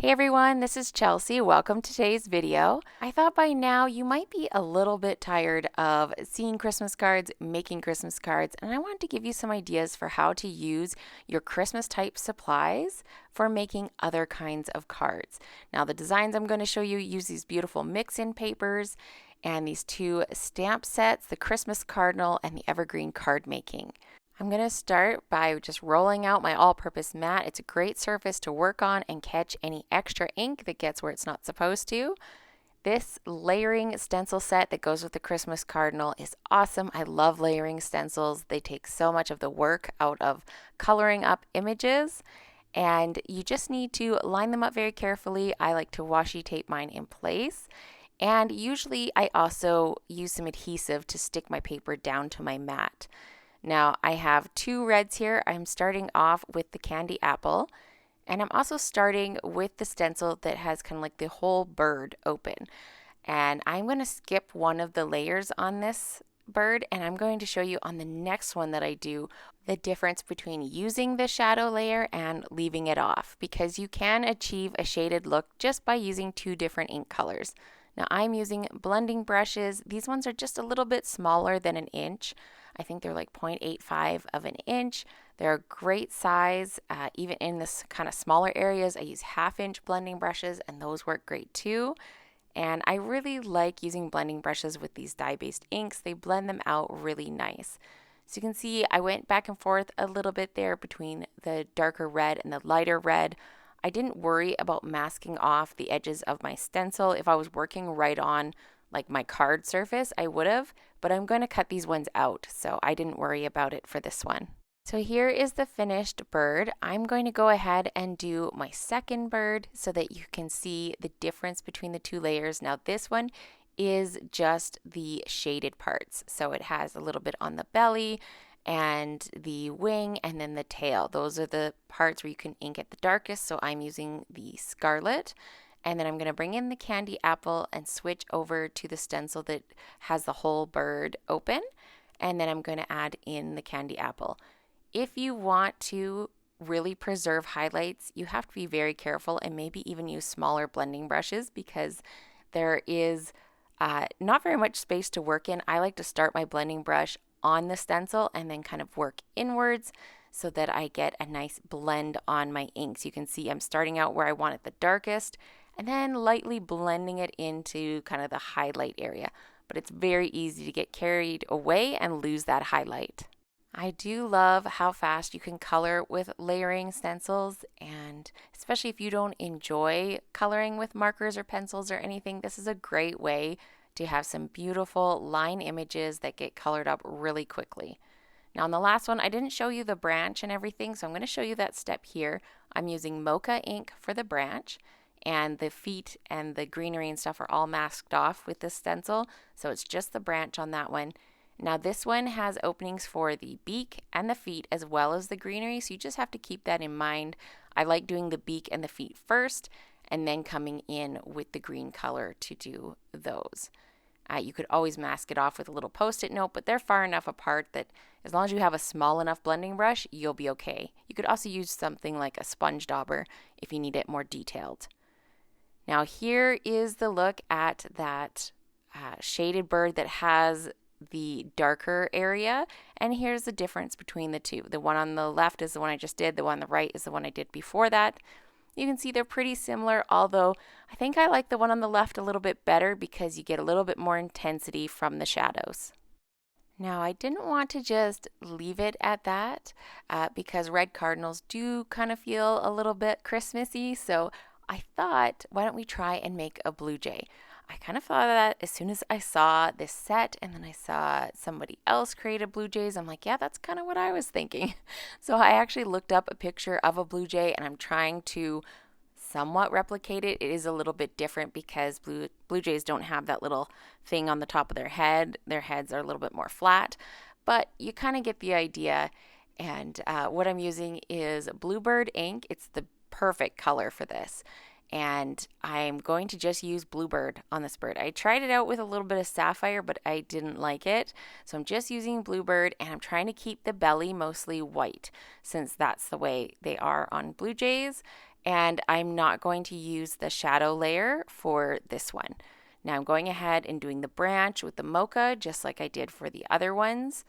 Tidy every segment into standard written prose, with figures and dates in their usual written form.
Hey everyone, this is Chelsea. Welcome to today's video. I thought by now you might be a little bit tired of seeing Christmas cards, making Christmas cards, and I wanted to give you some ideas for how to use your Christmas type supplies for making other kinds of cards. Now the designs I'm going to show you use these beautiful mix-in papers and these two stamp sets, the Christmas Cardinal and the Evergreen Cardmaking. I'm going to start by just rolling out my all-purpose mat. It's a great surface to work on and catch any extra ink that gets where it's not supposed to. This layering stencil set that goes with the Christmas Cardinal is awesome. I love layering stencils. They take so much of the work out of coloring up images, and you just need to line them up very carefully. I like to washi tape mine in place. And usually I also use some adhesive to stick my paper down to my mat. Now I have two reds here. I'm starting off with the candy apple, and I'm also starting with the stencil that has kind of like the whole bird open. And I'm going to skip one of the layers on this bird, and I'm going to show you on the next one that I do the difference between using the shadow layer and leaving it off, because you can achieve a shaded look just by using two different ink colors. Now I'm using blending brushes. These ones are just a little bit smaller than an inch. I think they're like 0.85 of an inch. They're a great size. Even in this kind of smaller areas, I use 1/2 inch blending brushes, and those work great too. And I really like using blending brushes with these dye-based inks. They blend them out really nice. So you can see I went back and forth a little bit there between the darker red and the lighter red. I didn't worry about masking off the edges of my stencil. If I was working right on like my card surface, I would have, but I'm going to cut these ones out, so I didn't worry about it for this one. So here is the finished bird. I'm going to go ahead and do my second bird so that you can see the difference between the two layers. Now this one is just the shaded parts. So it has a little bit on the belly and the wing and then the tail. Those are the parts where you can ink at the darkest, so I'm using the Scarlet. And then I'm going to bring in the candy apple and switch over to the stencil that has the whole bird open. And then I'm going to add in the candy apple. If you want to really preserve highlights, you have to be very careful and maybe even use smaller blending brushes, because there is not very much space to work in. I like to start my blending brush on the stencil and then kind of work inwards so that I get a nice blend on my inks. You can see I'm starting out where I want it the darkest and then lightly blending it into kind of the highlight area. But it's very easy to get carried away and lose that highlight. I do love how fast you can color with layering stencils, and especially if you don't enjoy coloring with markers or pencils or anything, this is a great way to have some beautiful line images that get colored up really quickly. Now on the last one, I didn't show you the branch and everything, so I'm going to show you that step here. I'm using Mocha ink for the branch, and the feet and the greenery and stuff are all masked off with this stencil, so it's just the branch on that one. Now this one has openings for the beak and the feet as well as the greenery, so you just have to keep that in mind. I like doing the beak and the feet first and then coming in with the green color to do those. You could always mask it off with a little post-it note, but they're far enough apart that as long as you have a small enough blending brush, you'll be okay. You could also use something like a sponge dauber if you need it more detailed. Now here is the look at that shaded bird that has the darker area, and here's the difference between the two. The one on the left is the one I just did, the one on the right is the one I did before that. You can see they're pretty similar, although I think I like the one on the left a little bit better because you get a little bit more intensity from the shadows. Now I didn't want to just leave it at that because red cardinals do kind of feel a little bit Christmassy, so I thought, why don't we try and make a blue jay? I kind of thought of that as soon as I saw this set, and then I saw somebody else create a blue jays. I'm like, yeah, that's kind of what I was thinking. So I actually looked up a picture of a blue jay, and I'm trying to somewhat replicate it. It is a little bit different because blue jays don't have that little thing on the top of their head. Their heads are a little bit more flat, but you kind of get the idea. And what I'm using is Bluebird ink. It's the perfect color for this. And I'm going to just use Bluebird on this bird. I tried it out with a little bit of sapphire, but I didn't like it. So I'm just using Bluebird, and I'm trying to keep the belly mostly white since that's the way they are on blue jays. and I'm not going to use the shadow layer for this one. Now I'm going ahead and doing the branch with the Mocha just like I did for the other ones.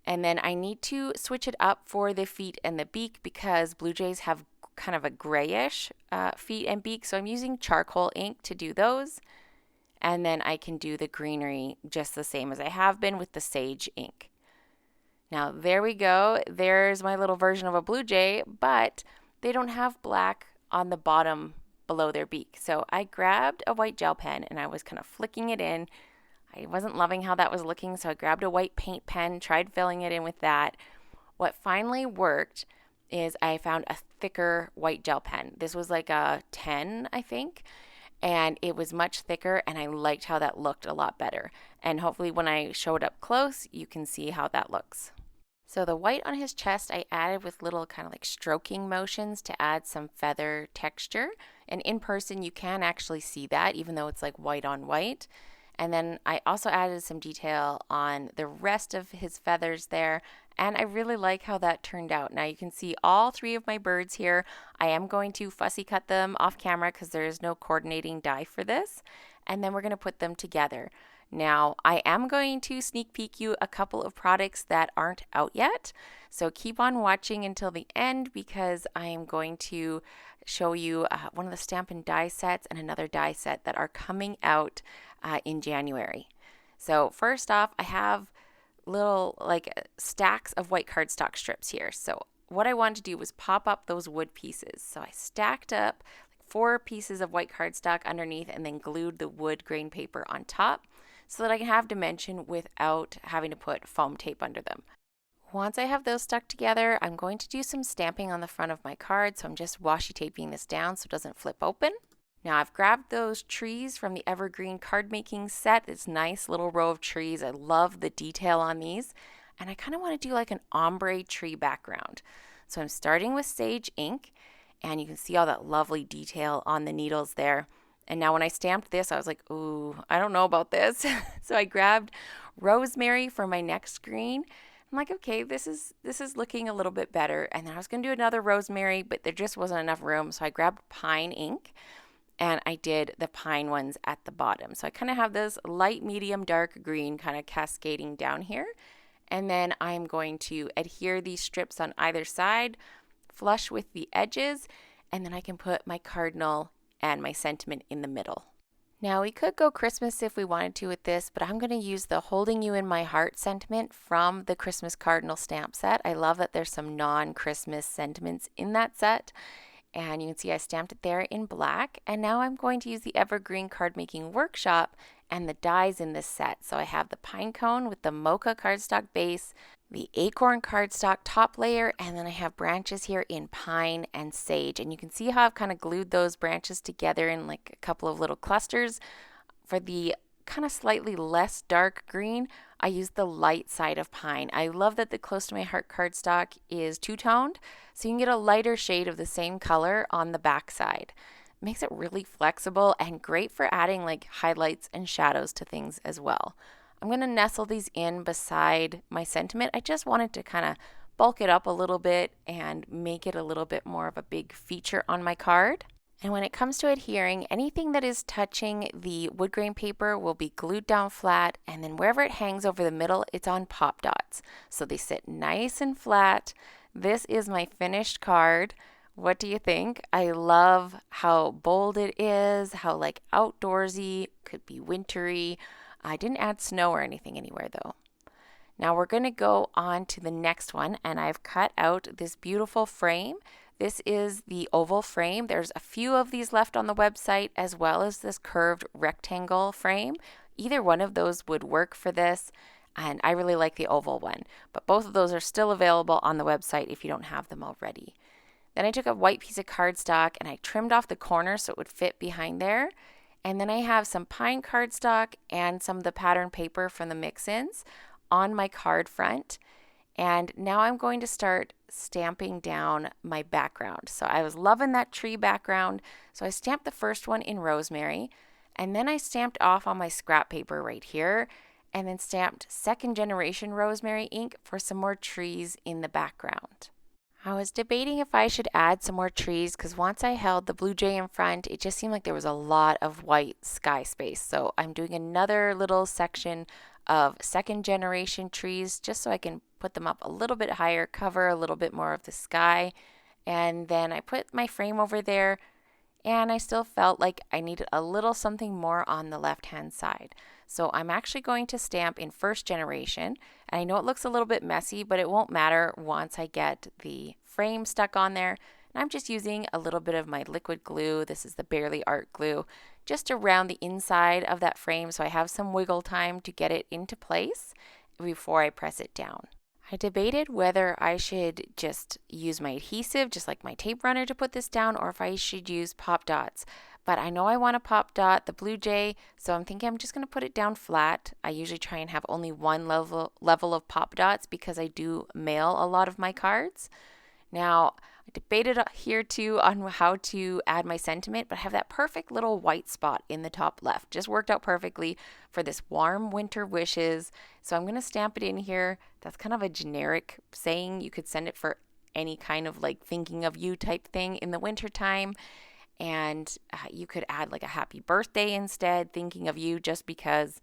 And then I need to switch it up for the feet and the beak because blue jays have kind of a grayish feet and beak. So I'm using charcoal ink to do those. And then I can do the greenery just the same as I have been with the sage ink. Now there we go. There's my little version of a blue jay, but they don't have black on the bottom below their beak. So I grabbed a white gel pen and I was kind of flicking it in. I wasn't loving how that was looking, so I grabbed a white paint pen, tried filling it in with that. What finally worked is I found a thicker white gel pen. This was like a 10, I think, and it was much thicker, and I liked how that looked a lot better. And hopefully when I show it up close, you can see how that looks. So the white on his chest I added with little kind of like stroking motions to add some feather texture. And in person you can actually see that even though it's like white on white. And then I also added some detail on the rest of his feathers there. And I really like how that turned out. Now you can see all three of my birds here. I am going to fussy cut them off camera because there is no coordinating die for this. And then we're going to put them together. Now, I am going to sneak peek you a couple of products that aren't out yet. So keep on watching until the end because I am going to show you one of the Stampin' Die sets and another die set that are coming out in January. So first off, I have little like stacks of white cardstock strips here. So what I wanted to do was pop up those wood pieces. So I stacked up 4 pieces of white cardstock underneath and then glued the wood grain paper on top so that I can have dimension without having to put foam tape under them. Once I have those stuck together, I'm going to do some stamping on the front of my card, so I'm just washi taping this down so it doesn't flip open. Now I've grabbed those trees from the Evergreen Cardmaking set. It's nice little row of trees. I love the detail on these. And I kind of want to do like an ombre tree background. So I'm starting with sage ink, and you can see all that lovely detail on the needles there. And now when I stamped this, I was like, ooh, I don't know about this. So I grabbed Rosemary for my next green. I'm like, okay, this is looking a little bit better. And then I was going to do another Rosemary, but there just wasn't enough room. So I grabbed pine ink and I did the pine ones at the bottom. So I kind of have this light, medium, dark green kind of cascading down here. And then I'm going to adhere these strips on either side, flush with the edges, and then I can put my Cardinal and my sentiment in the middle. Now we could go Christmas if we wanted to with this, but I'm going to use the Holding You in My Heart sentiment from the Christmas Cardinal stamp set. I love that there's some non-Christmas sentiments in that set. And you can see I stamped it there in black. And now I'm going to use the Evergreen Cardmaking Workshop and the dies in this set. So I have the pine cone with the Mocha cardstock base, the Acorn cardstock top layer, and then I have branches here in pine and sage. And you can see how I've kind of glued those branches together in like a couple of little clusters. For the kind of slightly less dark green, I used the light side of pine. I love that the Close to My Heart cardstock is two-toned, so you can get a lighter shade of the same color on the back side. It makes it really flexible and great for adding like highlights and shadows to things as well. I'm going to nestle these in beside my sentiment. I just wanted to kind of bulk it up a little bit and make it a little bit more of a big feature on my card. And when it comes to adhering, anything that is touching the wood grain paper will be glued down flat, and then wherever it hangs over the middle, it's on pop dots. So they sit nice and flat. This is my finished card. What do you think? I love how bold it is, how like outdoorsy, could be wintry. I didn't add snow or anything anywhere though. Now we're going to go on to the next one, and I've cut out this beautiful frame. This is the oval frame. There's a few of these left on the website, as well as this curved rectangle frame. Either one of those would work for this, and I really like the oval one. But both of those are still available on the website if you don't have them already. Then I took a white piece of cardstock and I trimmed off the corner so it would fit behind there. And then I have some pine cardstock and some of the pattern paper from the mix-ins on my card front. And now I'm going to start stamping down my background. So I was loving that tree background. So I stamped the first one in Rosemary, and then I stamped off on my scrap paper right here, and then stamped second generation Rosemary ink for some more trees in the background. I was debating if I should add some more trees because once I held the blue jay in front, it just seemed like there was a lot of white sky space. So I'm doing another little section of second generation trees just so I can put them up a little bit higher, cover a little bit more of the sky. And then I put my frame over there, and I still felt like I needed a little something more on the left-hand side. So I'm actually going to stamp in first generation. And I know it looks a little bit messy, but it won't matter once I get the frame stuck on there. And I'm just using a little bit of my liquid glue. This is the Barely Art glue, just around the inside of that frame so I have some wiggle time to get it into place before I press it down. I debated whether I should just use my adhesive, just like my tape runner, to put this down, or if I should use pop dots. But I know I want to pop dot the blue jay, so I'm thinking I'm just going to put it down flat. I usually try and have only one level of pop dots because I do mail a lot of my cards. Now, I debated here too on how to add my sentiment, but I have that perfect little white spot in the top left. Just worked out perfectly for this warm winter wishes. So I'm going to stamp it in here. That's kind of a generic saying. You could send it for any kind of like thinking of you type thing in the winter time. And you could add like a happy birthday instead, thinking of you just because,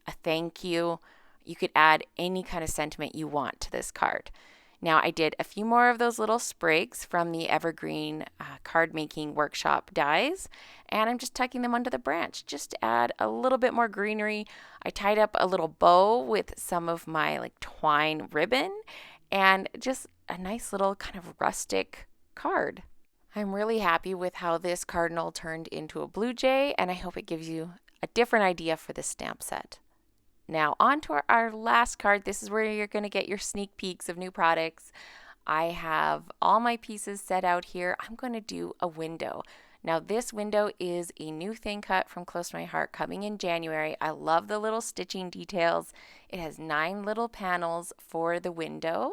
a thank you. You could add any kind of sentiment you want to this card. Now I did a few more of those little sprigs from the Evergreen Cardmaking Workshop dies, and I'm just tucking them under the branch just to add a little bit more greenery. I tied up a little bow with some of my like twine ribbon and just a nice little kind of rustic card. I'm really happy with how this cardinal turned into a blue jay, and I hope it gives you a different idea for this stamp set. Now on to our last card. This is where you're going to get your sneak peeks of new products. I have all my pieces set out here. I'm going to do a window. Now this window is a new thing cut from Close to My Heart coming in January. I love the little stitching details. It has 9 little panels for the window,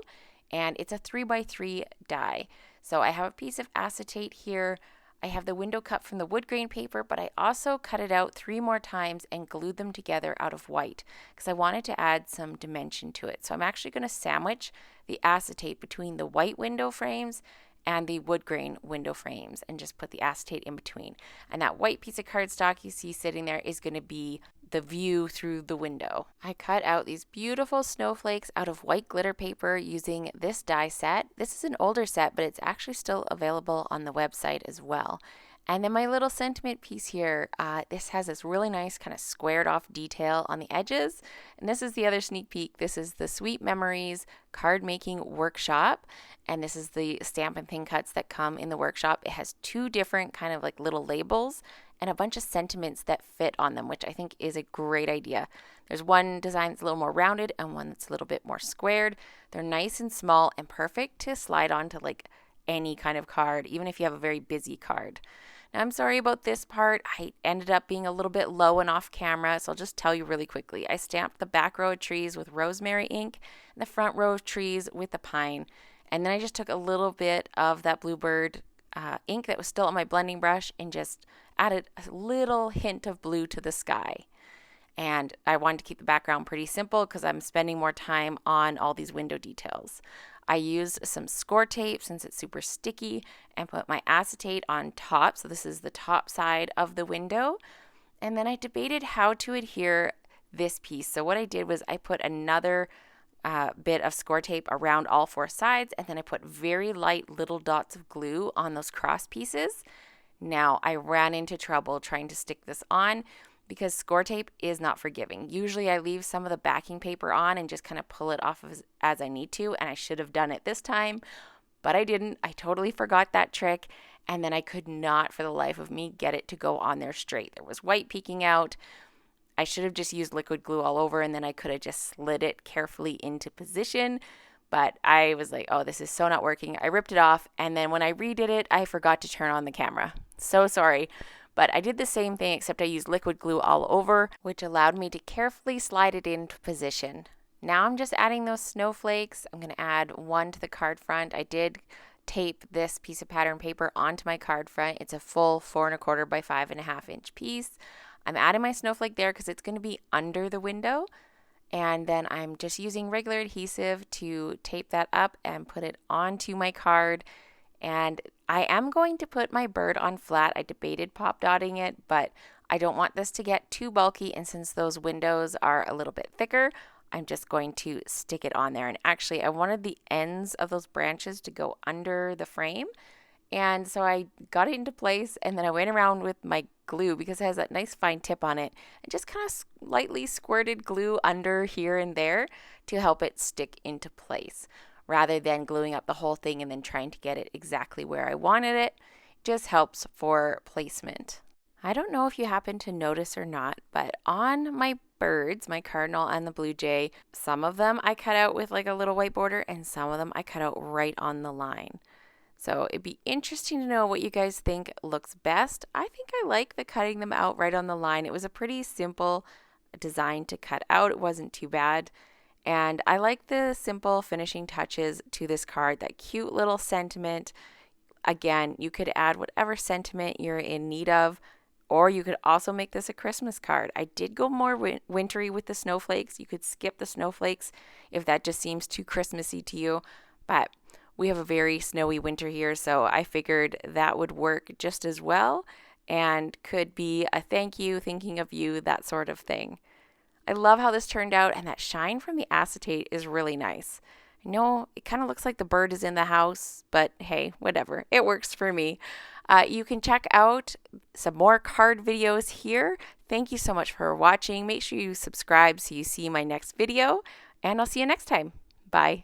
and it's a 3x3 die. So I have a piece of acetate here. I have the window cut from the wood grain paper, but I also cut it out 3 more times and glued them together out of white because I wanted to add some dimension to it. So I'm actually going to sandwich the acetate between the white window frames and the wood grain window frames and just put the acetate in between. And that white piece of cardstock you see sitting there is going to be the view through the window. I cut out these beautiful snowflakes out of white glitter paper using this die set. This is an older set, but it's actually still available on the website as well. And then my little sentiment piece here, this has this really nice kind of squared off detail on the edges. And this is the other sneak peek. This is the Sweet Memories Card Making Workshop. And this is the Stampin' Thing cuts that come in the workshop. It has 2 different kind of like little labels and a bunch of sentiments that fit on them, which I think is a great idea. There's one design that's a little more rounded and one that's a little bit more squared. They're nice and small and perfect to slide onto like any kind of card, even if you have a very busy card. Now, I'm sorry about this part. I ended up being a little bit low and off camera, so I'll just tell you really quickly. I stamped the back row of trees with Rosemary ink and the front row of trees with the pine. And then I just took a little bit of that Bluebird ink that was still on my blending brush and just added a little hint of blue to the sky. And I wanted to keep the background pretty simple because I'm spending more time on all these window details. I used some score tape since it's super sticky and put my acetate on top. So this is the top side of the window. And then I debated how to adhere this piece. So what I did was I put another bit of score tape around all 4 sides, and then I put very light little dots of glue on those cross pieces. Now I ran into trouble trying to stick this on because score tape is not forgiving. Usually I leave some of the backing paper on and just kind of pull it off as I need to, and I should have done it this time, but I didn't. I totally forgot that trick, and then I could not for the life of me get it to go on there straight. There was white peeking out. I should have just used liquid glue all over, and then I could have just slid it carefully into position, but I was like, oh, this is so not working. I ripped it off, and then when I redid it, I forgot to turn on the camera. So sorry. But I did the same thing, except I used liquid glue all over, which allowed me to carefully slide it into position. Now I'm just adding those snowflakes. I'm going to add 1 to the card front. I did tape this piece of pattern paper onto my card front. It's a full 4 1/4 by 5 1/2 inch piece. I'm adding my snowflake there because it's going to be under the window. And then I'm just using regular adhesive to tape that up and put it onto my card. And I am going to put my bird on flat. I debated pop dotting it, but I don't want this to get too bulky. And since those windows are a little bit thicker, I'm just going to stick it on there. And actually, I wanted the ends of those branches to go under the frame. And so I got it into place, and then I went around with my glue because it has that nice fine tip on it and just kind of lightly squirted glue under here and there to help it stick into place rather than gluing up the whole thing and then trying to get it exactly where I wanted it. It just helps for placement. I don't know if you happen to notice or not, but on my birds, my cardinal and the blue jay, some of them I cut out with like a little white border and some of them I cut out right on the line. So it'd be interesting to know what you guys think looks best. I think I like the cutting them out right on the line. It was a pretty simple design to cut out. It wasn't too bad. And I like the simple finishing touches to this card, that cute little sentiment. Again, you could add whatever sentiment you're in need of, or you could also make this a Christmas card. I did go more wintry with the snowflakes. You could skip the snowflakes if that just seems too Christmassy to you. But we have a very snowy winter here, so I figured that would work just as well and could be a thank you, thinking of you, that sort of thing. I love how this turned out, and that shine from the acetate is really nice. I know it kind of looks like the bird is in the house, but hey, whatever. It works for me. You can check out some more card videos here. Thank you so much for watching. Make sure you subscribe so you see my next video, and I'll see you next time. Bye.